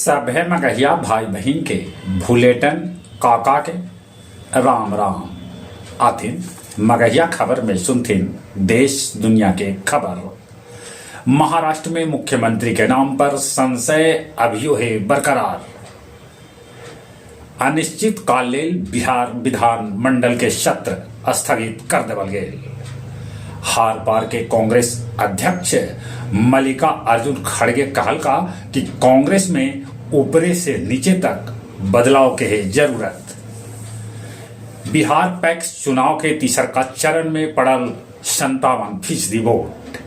सभे मगहिया भाई बहन के भूलेटन काका के राम राम आथिन। मगहिया खबर में सुनथिन देश दुनिया के खबर। महाराष्ट्र में मुख्यमंत्री के नाम पर संशय अभियो है बरकरार। अनिश्चित काल बिहार विधान मंडल के सत्र स्थगित कर देवल गए। हार पार के कांग्रेस अध्यक्ष मल्लिका अर्जुन खड़गे कहलका कि कांग्रेस में ऊपरे से नीचे तक बदलाव के है जरूरत। बिहार पैक्स चुनाव के तीसरा चरण में पड़ल 57% वोट।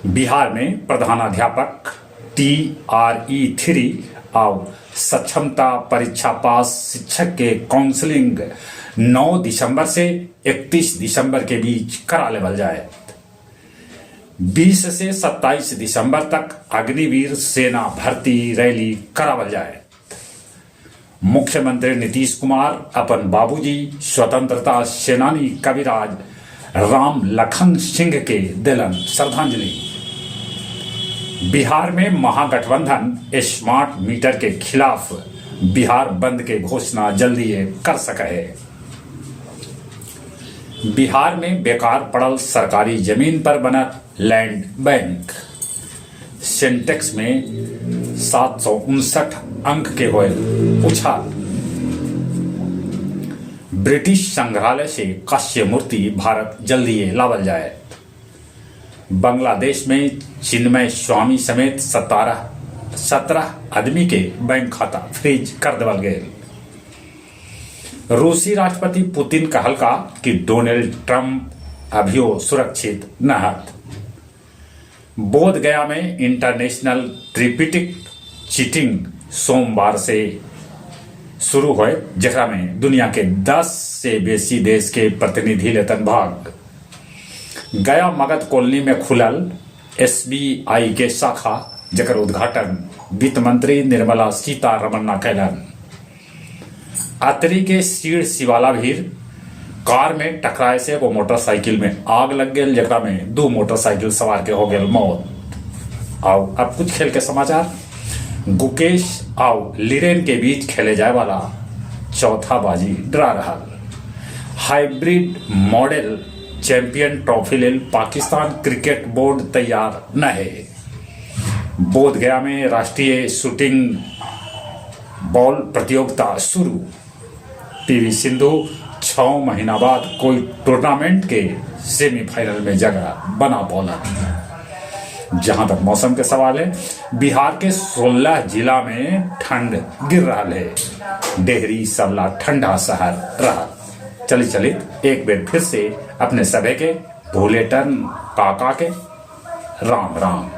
बिहार में प्रधानाध्यापक TRE 3 और सक्षमता परीक्षा पास शिक्षक के काउंसलिंग 9 दिसंबर से 31 दिसंबर के बीच करा लेवल जाए। 20 से 27 दिसंबर तक अग्निवीर सेना भर्ती रैली करावल जाए। मुख्यमंत्री नीतीश कुमार अपन बाबूजी स्वतंत्रता सेनानी कविराज राम लखन सिंह के दिलन श्रद्धांजलि। बिहार में महागठबंधन स्मार्ट मीटर के खिलाफ बिहार बंद के घोषणा जल्दी कर सके है। बिहार में बेकार पड़ल सरकारी जमीन पर बना लैंड बैंक। सेंटेक्स में 759 अंक के हुए उछाल। ब्रिटिश संग्रहालय से कांस्य मूर्ति भारत जल्दी लावल जाए। बांग्लादेश में चिन्मय स्वामी समेत 17 आदमी के बैंक खाता फ्रीज कर देवल गए। रूसी राष्ट्रपति पुतिन कहलका कि डोनाल्ड ट्रंप अभियो सुरक्षित न हत। बोध गया में इंटरनेशनल ट्रिपिटिक चीटिंग सोमवार से शुरू हुए, जरा में दुनिया के 10 से बेसी देश के प्रतिनिधि लेतन भाग। गया मगध कॉलोनी में खुलल SBI के शाखा, जकर उद्घाटन वित्त मंत्री निर्मला सीतारमण कैलन। अतरी के सीड़ शिवाला भीर कार में टकराए से वो मोटरसाइकिल में आग लग गई, जरा में 2 मोटरसाइकिल सवार के हो गए मौत। और अब कुछ खेल के समाचार। गुकेश और लिरेन के बीच खेले जाए वाला चौथा बाजी ड्रा रहा। हाइब्रिड मॉडल चैंपियन ट्रॉफी लेल पाकिस्तान क्रिकेट बोर्ड तैयार न है। बोध गया में राष्ट्रीय शूटिंग बॉल प्रतियोगिता शुरू। PV सिंधु 6 महीना बाद कोई टूर्नामेंट के सेमीफाइनल में जगह बना पौला। जहां तक मौसम के सवाल है, बिहार के 16 जिला में ठंड गिर रहा है। डेहरी सबला ठंडा शहर रहा। चलित एक बेर फिर से अपने सभी के भूलेटन काका के राम राम।